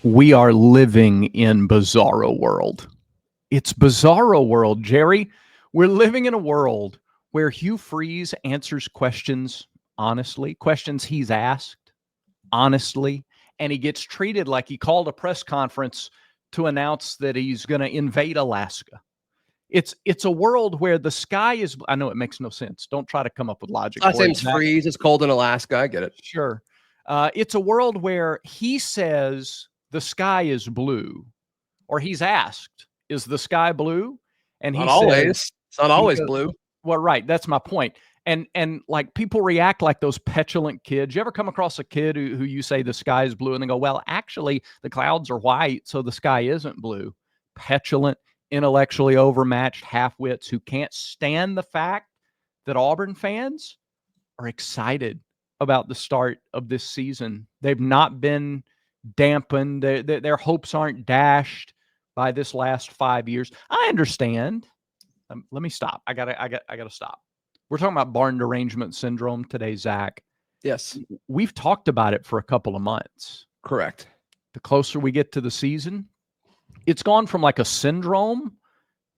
We are living in bizarro world. It's bizarro world, Jerry. We're living in a world where Hugh Freeze answers questions honestly, questions he's asked honestly, and he gets treated like he called a press conference to announce that he's going to invade Alaska. It's a world where the sky is. I know it makes no sense. Don't try to come up with logic Last for it. name's Freeze. It's cold in Alaska. I get it. Sure. It's a world where he says the sky is blue, or he's asked, "Is the sky blue?" And he Not says, always. It's not he always goes, blue. "Well, right. That's my point." And like people react like those petulant kids. You ever come across a kid who you say the sky is blue, and they go, "Well, actually, the clouds are white, so the sky isn't blue." Petulant, intellectually overmatched half-wits who can't stand the fact that Auburn fans are excited about the start of this season. They've not been dampened. Their hopes aren't dashed by this last 5 years. I understand. Let me stop. I gotta stop. We're talking about barn derangement syndrome today, Zach. Yes, We've talked about it for a couple of months. correct. The closer we get to the season, it's gone from like a syndrome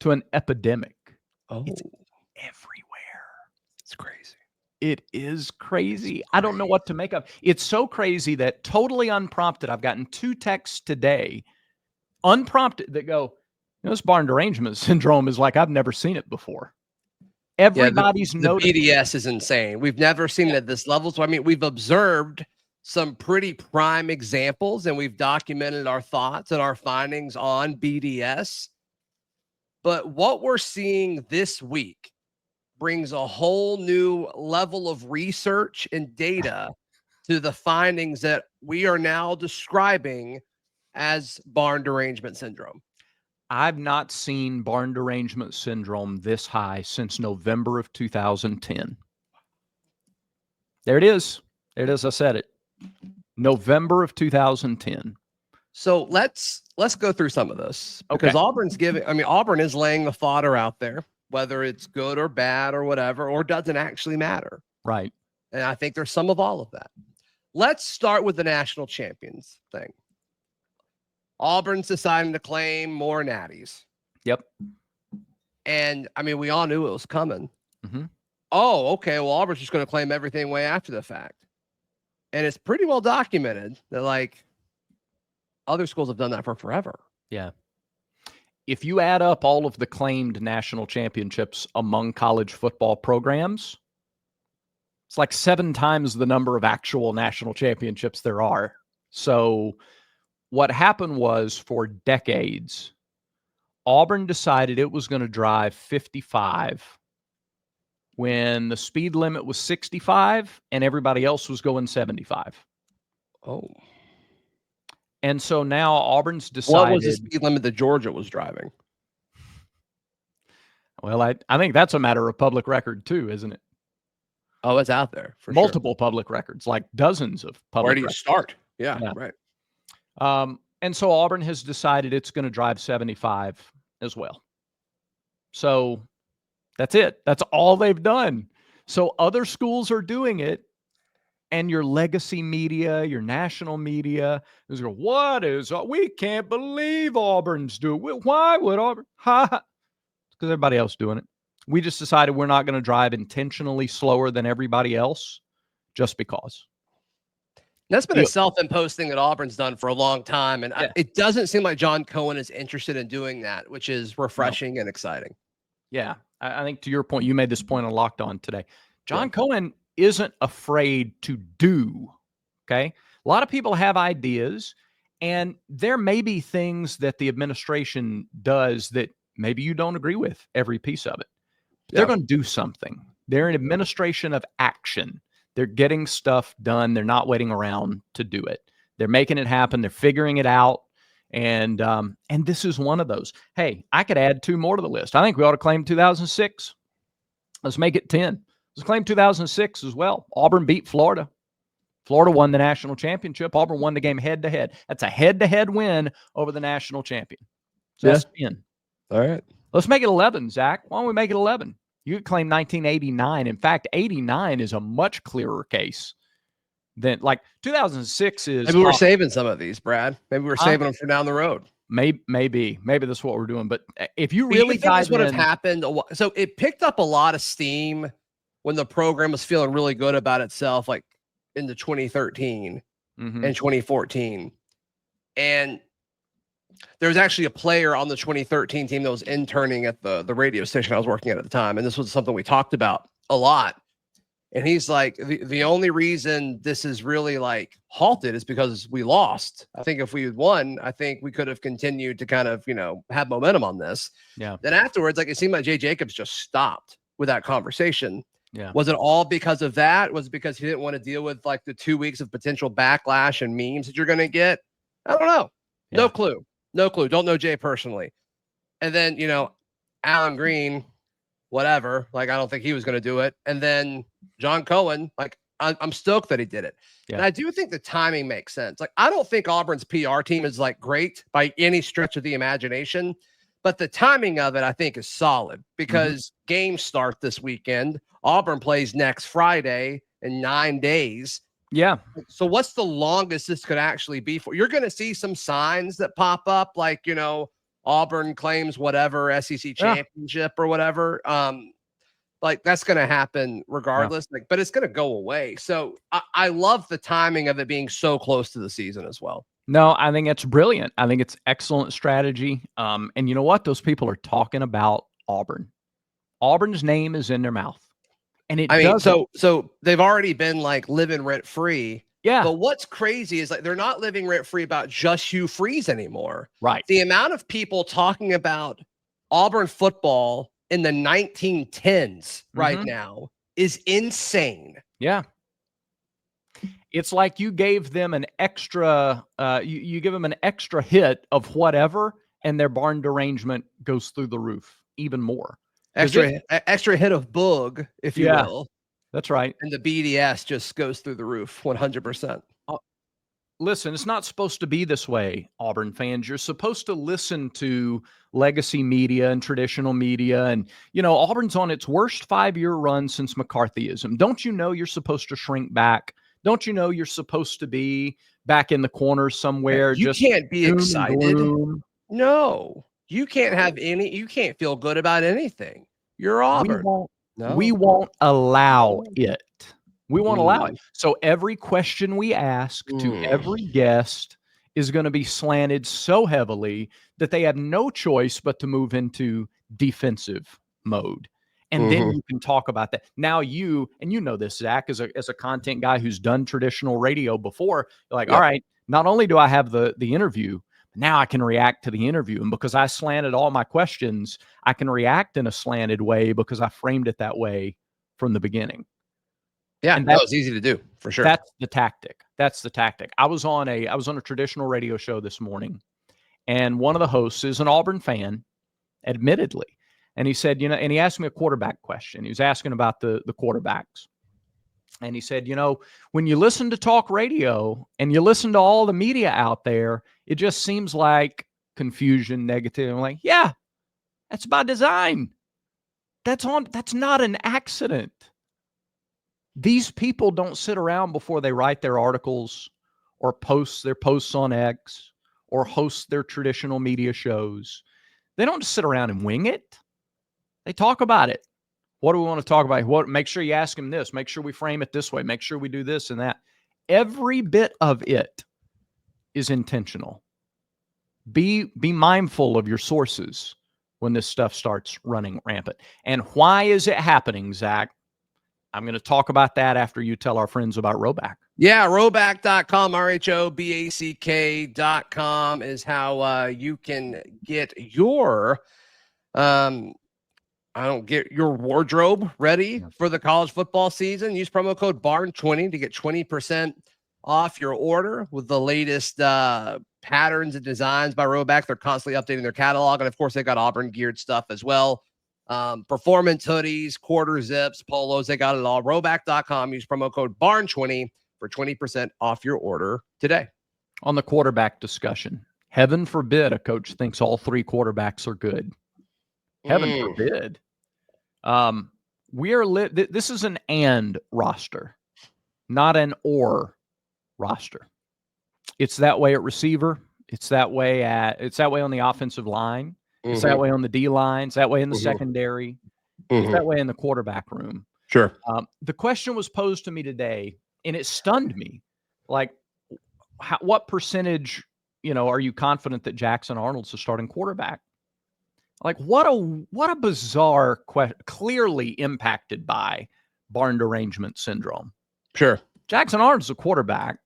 to an epidemic. Oh, It's everywhere. it's crazy. It is crazy. I don't know what to make of. It's so crazy that totally unprompted, I've gotten 2 texts today, unprompted, that go, this barn derangement syndrome is like I've never seen it before. Everybody's the noticed. BDS is insane. We've never seen it at this level. So, I mean, we've observed some pretty prime examples and we've documented our thoughts and our findings on BDS. But what we're seeing this week brings a whole new level of research and data to the findings that we are now describing as barn derangement syndrome. I've not seen barn derangement syndrome this high since November of 2010. There it is. There it is. I said it. November of 2010. So let's go through some of this because Okay. Auburn is laying the fodder out there, whether it's good or bad or whatever, or doesn't actually matter. Right. And I think there's some of all of that. Let's start with the national champions thing. Auburn's deciding to claim more natties. Yep. And I mean, we all knew it was coming. Mm-hmm. Oh, okay. Well, Auburn's just going to claim everything way after the fact. And it's pretty well documented that like other schools have done that for forever. Yeah. If you add up all of the claimed national championships among college football programs, it's like 7 times the number of actual national championships there are. So what happened was, for decades, Auburn decided it was going to drive 55 when the speed limit was 65 and everybody else was going 75. Oh. And so now Auburn's decided. What was the speed limit that Georgia was driving? Well, I think that's a matter of public record too, isn't it? Oh, it's out there for multiple public records, like dozens of public Where do you records. start? Yeah, right. And so Auburn has decided it's going to drive 75 as well. So that's it. That's all they've done. So other schools are doing it, and your legacy media, your national media is going, we can't believe Auburn's doing it. Why would Auburn? Because everybody else doing it. We just decided we're not going to drive intentionally slower than everybody else just because. That's been a self-imposed thing that Auburn's done for a long time. And it doesn't seem like John Cohen is interested in doing that, which is refreshing and exciting. Yeah. I think to your point, you made this point on Locked On today. John Cohen isn't afraid to do. Okay. A lot of people have ideas, and there may be things that the administration does that maybe you don't agree with every piece of it. They're going to do something. They're an administration of action. They're getting stuff done. They're not waiting around to do it. They're making it happen. They're figuring it out. And this is one of those. Hey, I could add 2 more to the list. I think we ought to claim 2006. Let's make it 10. Let's claim 2006 as well. Auburn beat Florida. Florida won the national championship. Auburn won the game head-to-head. That's a head-to-head win over the national champion. So that's 10. All right. Let's make it 11, Zach. Why don't we make it 11? You could claim 1989. In fact, 89 is a much clearer case then like 2006 is Maybe we're saving some of these, Brad. Maybe we're Huh? saving them for down the road. Maybe that's what we're doing. But if you Do you really think this dive would have in, happened? So it picked up a lot of steam when the program was feeling really good about itself, like into 2013 and 2014. And there was actually a player on the 2013 team that was interning at the radio station I was working at the time. And this was something we talked about a lot. And he's like, the only reason this is really like halted is because we lost. I think if we had won, I think we could have continued to kind of, have momentum on this. Yeah. Then afterwards, like it seemed like Jay Jacobs just stopped with that conversation. Yeah. Was it all because of that? Was it because he didn't want to deal with like the 2 weeks of potential backlash and memes that you're going to get? I don't know. Yeah. No clue. No clue. Don't know Jay personally. And then, Alan Green, whatever. Like, I don't think he was going to do it. And then John Cohen, like, I'm stoked that he did it. Yeah. And I do think the timing makes sense. Like, I don't think Auburn's PR team is like great by any stretch of the imagination, but the timing of it, I think, is solid because games start this weekend. Auburn plays next Friday in 9 days. Yeah. So what's the longest this could actually be for? You're going to see some signs that pop up, like, Auburn claims whatever SEC championship or whatever. Like that's going to happen regardless, but it's going to go away. So I love the timing of it being so close to the season as well. No, I think it's brilliant. I think it's excellent strategy. And you know what? Those people are talking about Auburn. Auburn's name is in their mouth. And so they've already been like living rent free. Yeah. But what's crazy is like they're not living rent free about just Hugh Freeze anymore. Right. The amount of people talking about Auburn football in the 1910s right now is insane. Yeah. It's like you gave them an extra, you give them an extra hit of whatever, and their barn derangement goes through the roof even more. Extra hit of boog, if you will. That's right. And the BDS just goes through the roof 100%. Listen, it's not supposed to be this way, Auburn fans. You're supposed to listen to legacy media and traditional media. And, Auburn's on its worst 5-year run since McCarthyism. Don't you know you're supposed to shrink back? Don't you know you're supposed to be back in the corner somewhere? You can't be excited. No. You can't feel good about anything. You're Auburn. We won't allow it. We won't allow it. So every question we ask to every guest is going to be slanted so heavily that they have no choice but to move into defensive mode. And then you can talk about that. Now you know this, Zach, as a content guy who's done traditional radio before, you're like, all right, not only do I have the interview, now I can react to the interview. And because I slanted all my questions, I can react in a slanted way because I framed it that way from the beginning. Yeah, that was easy to do for sure. That's the tactic. I was on a traditional radio show this morning, and one of the hosts is an Auburn fan, admittedly. And he said, and he asked me a quarterback question. He was asking about the quarterbacks. And he said, when you listen to talk radio and you listen to all the media out there, it just seems like confusion, negative. I'm like, yeah, that's by design. That's not an accident. These people don't sit around before they write their articles or post their posts on X or host their traditional media shows. They don't just sit around and wing it. They talk about it. What do we want to talk about? Make sure you ask him this. Make sure we frame it this way. Make sure we do this and that. Every bit of it is intentional. Be mindful of your sources when this stuff starts running rampant. And why is it happening, Zach? I'm going to talk about that after you tell our friends about Rhoback. Yeah, Rhoback.com, RHOBACK.com is how you can get your get your wardrobe ready for the college football season. Use promo code BARN20 to get 20% off your order with the latest patterns and designs by Rhoback. They're constantly updating their catalog. And of course, they got Auburn geared stuff as well. Performance hoodies, quarter zips, polos, they got it all. Rhoback.com. Use promo code BARN20 for 20% off your order today. On the quarterback discussion, heaven forbid a coach thinks all three quarterbacks are good. Heaven forbid. This is an and roster, not an or roster. It's that way at receiver. It's that way on the offensive line. It's that way on the D line. It's that way in the secondary. It's that way in the quarterback room. Sure. The question was posed to me today, and it stunned me. Like, what percentage, are you confident that Jackson Arnold's the starting quarterback? Like, what a bizarre question, clearly impacted by barn derangement syndrome. Sure. Jackson Arnold's a quarterback.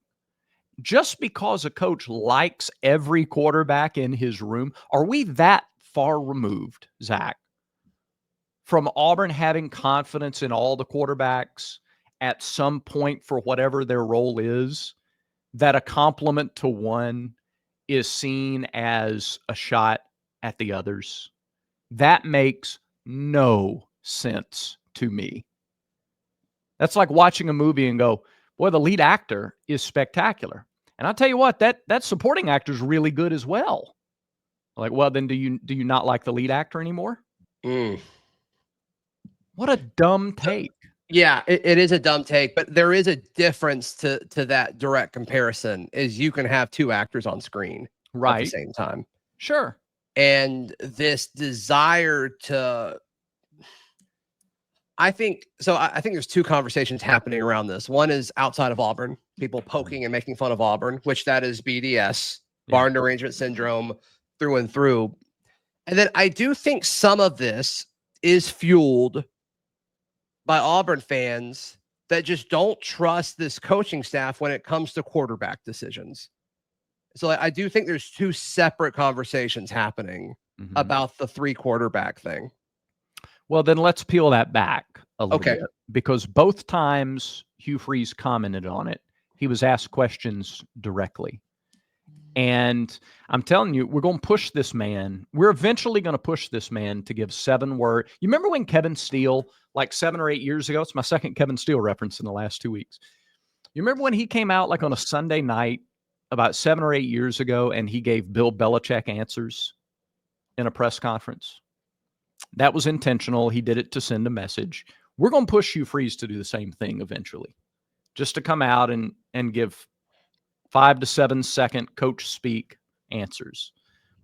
Just because a coach likes every quarterback in his room, are we that far removed, Zach, from Auburn having confidence in all the quarterbacks at some point for whatever their role is, that a compliment to one is seen as a shot at the others? That makes no sense to me. That's like watching a movie and go, boy, the lead actor is spectacular. And I'll tell you what, that supporting actor is really good as well. Like, well, then do you not like the lead actor anymore? What a dumb take. Yeah, it is a dumb take, but there is a difference to that direct comparison, is you can have two actors on screen at the same time. Sure. And this desire to, I think there's two conversations happening around this. One is outside of Auburn, people poking and making fun of Auburn, which that is BDS, barn derangement syndrome through and through. And then I do think some of this is fueled by Auburn fans that just don't trust this coaching staff when it comes to quarterback decisions. So I do think there's two separate conversations happening about the 3 quarterback thing. Well, then let's peel that back a little bit, because both times Hugh Freeze commented on it, he was asked questions directly. And I'm telling you, we're going to push this man. We're eventually going to push this man to give 7 words. You remember when Kevin Steele, like 7 or 8 years ago, it's my second Kevin Steele reference in the last 2 weeks. You remember when he came out like on a Sunday night about 7 or 8 years ago, and he gave Bill Belichick answers in a press conference? That was intentional. He did it to send a message. We're going to push Hugh Freeze to do the same thing eventually, just to come out and give 5 to 7 second coach speak answers.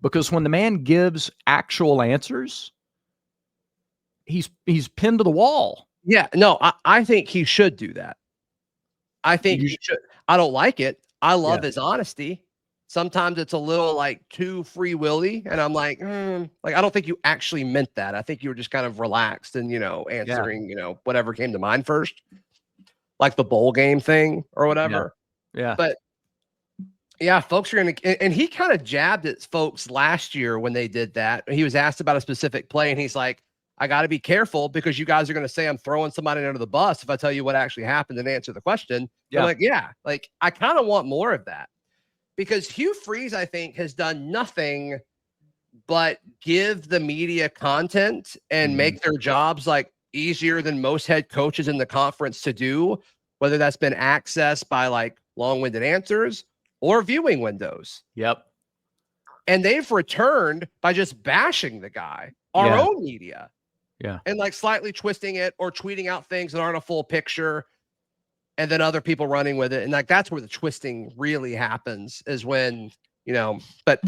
Because when the man gives actual answers, he's pinned to the wall. Yeah, no, I think he should do that. I think he should. I don't like it. I love his honesty. Sometimes it's a little like too free willy, and I'm like, I don't think you actually meant that. I think you were just kind of relaxed and answering whatever came to mind first, like the bowl game thing or whatever. Yeah. But yeah, folks are gonna, and he kind of jabbed at folks last year when they did that. He was asked about a specific play, and he's like, I got to be careful because you guys are going to say I'm throwing somebody under the bus if I tell you what actually happened and answer the question. I'm like, I kind of want more of that, because Hugh Freeze, I think, has done nothing but give the media content and make their jobs like easier than most head coaches in the conference to do, whether that's been accessed by like long-winded answers or viewing windows. Yep. And they've returned by just bashing the guy, our own media. Yeah. And like slightly twisting it or tweeting out things that aren't a full picture, and then other people running with it. And like, that's where the twisting really happens, is when, but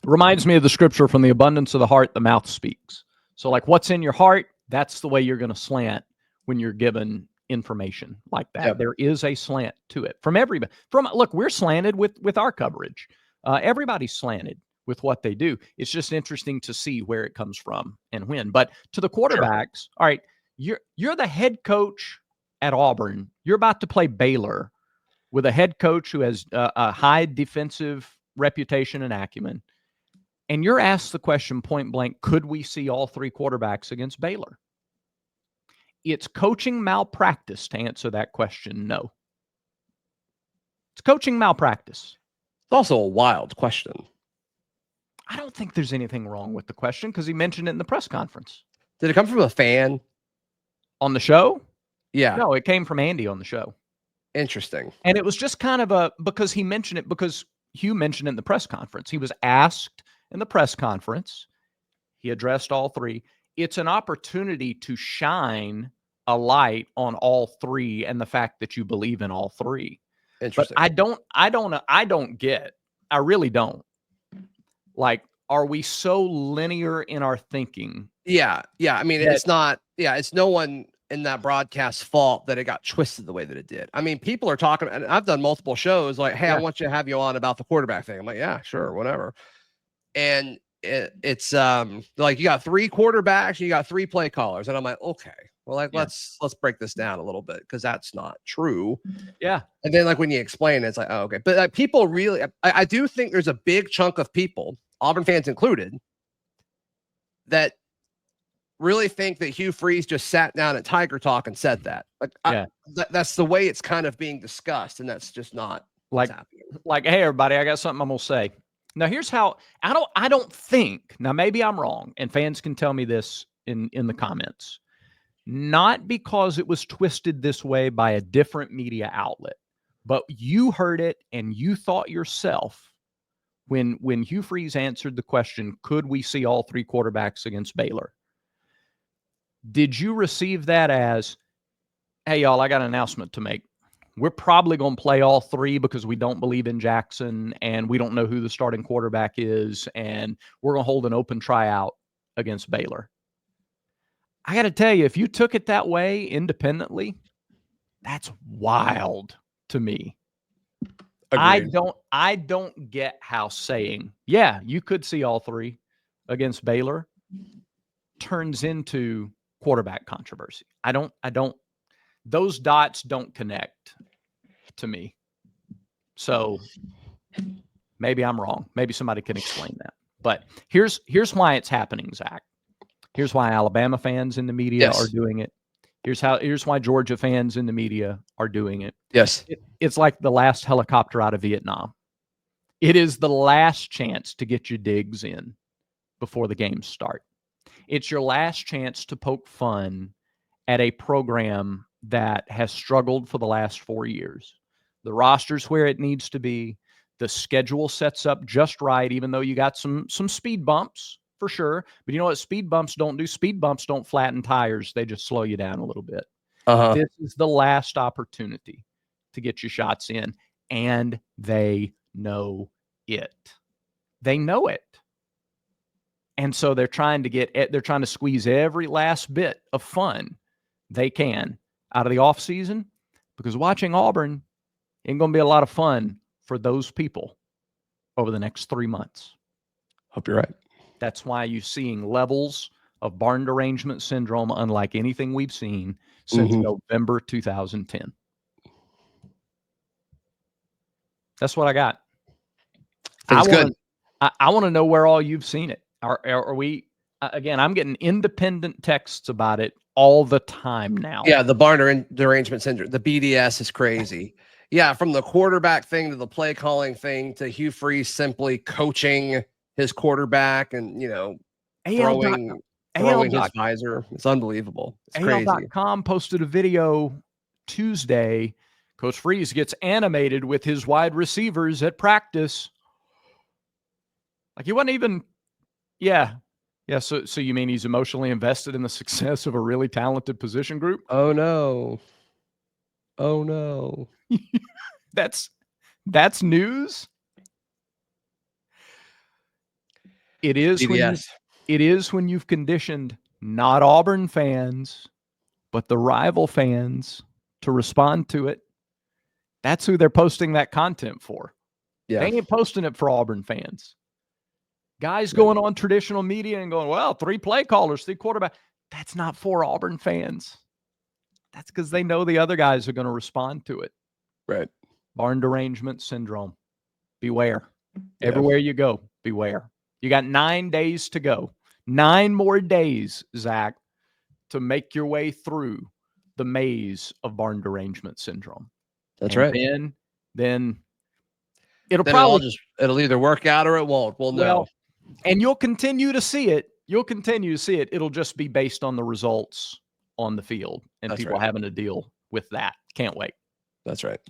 reminds me of the scripture, from the abundance of the heart, the mouth speaks. So like, what's in your heart, that's the way you're going to slant when you're given information like that. Yep. There is a slant to it from everybody. Look, we're slanted with our coverage. Everybody's slanted with what they do. It's just interesting to see where it comes from and when. But to the quarterbacks, all right, you're the head coach at Auburn. You're about to play Baylor with a head coach who has a high defensive reputation and acumen. And you're asked the question point blank, could we see all 3 quarterbacks against Baylor? It's coaching malpractice to answer that question. No. It's coaching malpractice. It's also a wild question. I don't think there's anything wrong with the question, because he mentioned it in the press conference. Did it come from a fan on the show? Yeah. No, it came from Andy on the show. Interesting. And it was just kind of because he mentioned it, because Hugh mentioned it in the press conference. He was asked in the press conference. He addressed all 3. It's an opportunity to shine a light on all 3 and the fact that you believe in all 3. Interesting. I really don't. Like, are we so linear in our thinking? Yeah. I mean, that- it's not. Yeah, it's no one in that broadcast's fault that it got twisted the way that it did. I mean, people are talking, and I've done multiple shows like, hey, I want you to have you on about the quarterback thing. I'm like, yeah, sure, whatever. And it's like, you got 3 quarterbacks, you got 3 play callers, and I'm like, okay, well, like, let's break this down a little bit, because that's not true. Yeah. And then, like, when you explain it, it's like, oh, okay. But like, people really, I do think there's a big chunk of people, Auburn fans included, that really think that Hugh Freeze just sat down at Tiger Talk and said that. Like, that's the way it's kind of being discussed, and that's just not what's happening. Like, hey, everybody, I got something I'm gonna say. Now, here's how I don't think. Now, maybe I'm wrong, and fans can tell me this in the comments. Not because it was twisted this way by a different media outlet, but you heard it and you thought yourself when Hugh Freeze answered the question, could we see all 3 quarterbacks against Baylor? Did you receive that as, hey, y'all, I got an announcement to make. We're probably going to play all 3 because we don't believe in Jackson and we don't know who the starting quarterback is, and we're going to hold an open tryout against Baylor. I got to tell you, if you took it that way independently, that's wild to me. Agreed. I don't get how saying, yeah, you could see all 3 against Baylor turns into quarterback controversy. I don't those dots don't connect to me. So maybe I'm wrong. Maybe somebody can explain that. But here's why it's happening, Zach. Here's why Alabama fans in the media are doing it. Here's why Georgia fans in the media are doing it. Yes. It's like the last helicopter out of Vietnam. It is the last chance to get your digs in before the games start. It's your last chance to poke fun at a program that has struggled for the last 4 years. The roster's where it needs to be. The schedule sets up just right, even though you got some speed bumps for sure. But you know what speed bumps don't do? Speed bumps don't flatten tires. They just slow you down a little bit. This is the last opportunity to get your shots in, and they know it. They know it. And so they're trying to squeeze every last bit of fun they can out of the offseason, because watching Auburn ain't going to be a lot of fun for those people over the next 3 months. Hope you're right. That's why you're seeing levels of barn derangement syndrome unlike anything we've seen since November 2010. That's what I got. Feels good. I want to know where all you've seen it. Are we, again, I'm getting independent texts about it all the time now. Yeah, the barn derangement syndrome, the BDS is crazy. Yeah, from the quarterback thing to the play calling thing to Hugh Freeze simply coaching his quarterback and, throwing his visor. It's unbelievable. It's crazy. AL.com posted a video Tuesday. Coach Freeze gets animated with his wide receivers at practice. Like, he wasn't even, yeah. So you mean he's emotionally invested in the success of a really talented position group? Oh no. That's news. It is when you've conditioned not Auburn fans, but the rival fans to respond to it. That's who they're posting that content for. Yeah. They ain't posting it for Auburn fans. Guys going on traditional media and going, well, 3 play callers, 3 quarterback. That's not for Auburn fans. That's because they know the other guys are going to respond to it. Right. Barn derangement syndrome. Beware. Yeah. Everywhere you go, beware. You got 9 days to go. 9 more days, Zach, to make your way through the maze of barn derangement syndrome. That's right. Then it'll either work out or it won't. We'll know. And you'll continue to see it. It'll just be based on the results on the field and people having to deal with that. Can't wait. That's right.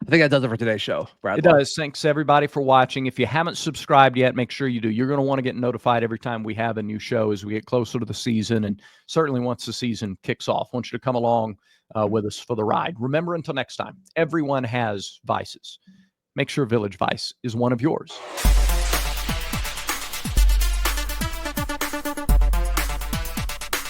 I think that does it for today's show, Brad. It does. Thanks everybody for watching. If you haven't subscribed yet, make sure you do. You're going to want to get notified every time we have a new show as we get closer to the season, and certainly once the season kicks off. I want you to come along with us for the ride. Remember, until next time, everyone has vices. Make sure Village Vice is one of yours.